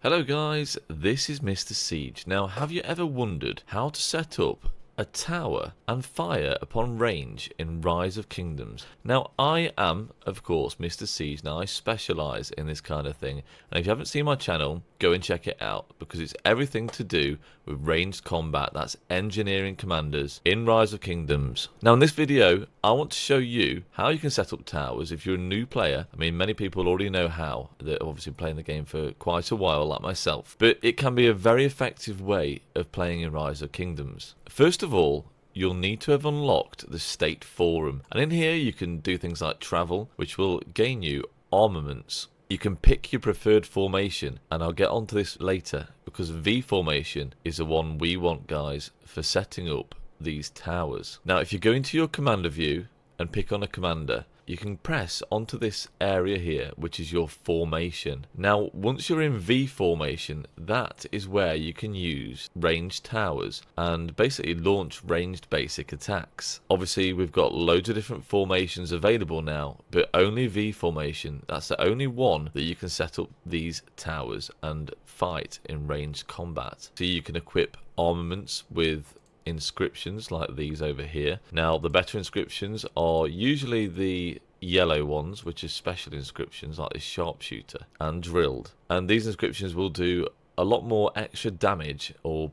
Hello guys, this is Mr. Siege. Now, have you ever wondered how to set up a tower and fire upon range in Rise of Kingdoms? Now, I am, of course, Mr. Siege. Now, I specialise in this kind of thing. And if you haven't seen my channel, go and check it out because it's everything to do with ranged combat. That's engineering commanders in Rise of Kingdoms. Now, in this video, I want to show you how you can set up towers if you're a new player. I mean, many people already know how. They're obviously playing the game for quite a while, like myself. But it can be a very effective way of playing in Rise of Kingdoms. First of all, you'll need to have unlocked the State Forum. And in here, you can do things like travel, which will gain you armaments. You can pick your preferred formation, and I'll get onto this later, because V formation is the one we want, guys, for setting up these towers. Now, if you go into your commander view and pick on a commander, you can press onto this area here, which is your formation. Now, once you're in V formation, that is where you can use ranged towers and basically launch ranged basic attacks. Obviously, we've got loads of different formations available now, but only V formation. That's the only one that you can set up these towers and fight in ranged combat. So you can equip armaments with inscriptions like these over here. Now, the better inscriptions are usually the yellow ones, which are special inscriptions like this sharpshooter and drilled. And these inscriptions will do a lot more extra damage or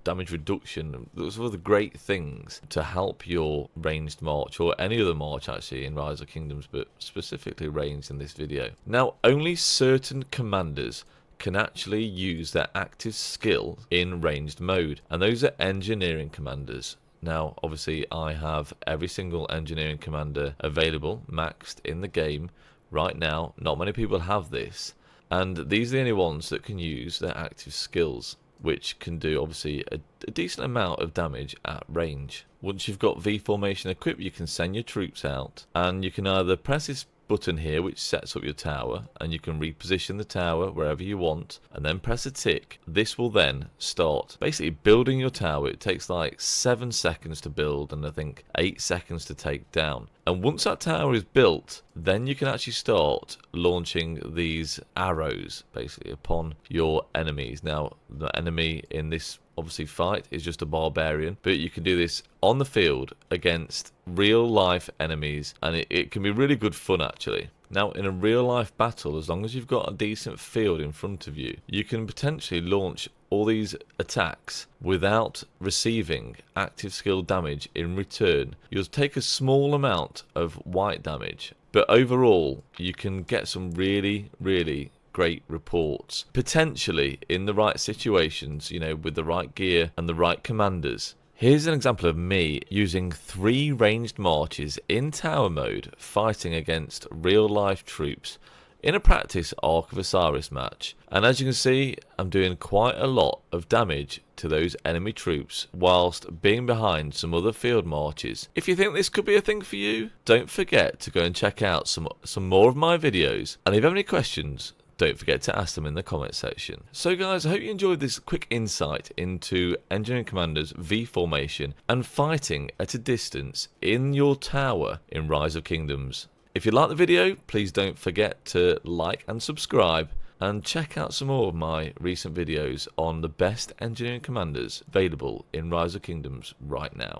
damage reduction. Those are the great things to help your ranged march, or any other march actually in Rise of Kingdoms, but specifically ranged in this video. Now, only certain commanders can actually use their active skill in ranged mode, and those are engineering commanders. Now, obviously, I have every single engineering commander available, maxed in the game right now. Not many people have this, and these are the only ones that can use their active skills, which can do obviously a decent amount of damage at range. Once you've got V formation equipped, you can send your troops out, and you can either press this button here which sets up your tower, and you can reposition the tower wherever you want, and then press a tick. This will then start basically building your tower. It takes like 7 seconds to build and I think 8 seconds to take down. And once that tower is built, then you can actually start launching these arrows basically upon your enemies. Now, the enemy in this obviously fight is just a barbarian, but you can do this on the field against real life enemies, and it can be really good fun actually. Now, in a real life battle, as long as you've got a decent field in front of you, you can potentially launch all these attacks without receiving active skill damage in return. You'll take a small amount of white damage, but overall you can get some really great reports, potentially in the right situations, you know, with the right gear and the right commanders. Here's an example of me using 3 ranged marches in tower mode, fighting against real life troops in a practice Ark of Osiris match. And as you can see, I'm doing quite a lot of damage to those enemy troops whilst being behind some other field marches. If you think this could be a thing for you, don't forget to go and check out some more of my videos. And if you have any questions, don't forget to ask them in the comment section. So guys, I hope you enjoyed this quick insight into Engineering Commanders V formation and fighting at a distance in your tower in Rise of Kingdoms. If you like the video, please don't forget to like and subscribe, and check out some more of my recent videos on the best engineering commanders available in Rise of Kingdoms right now.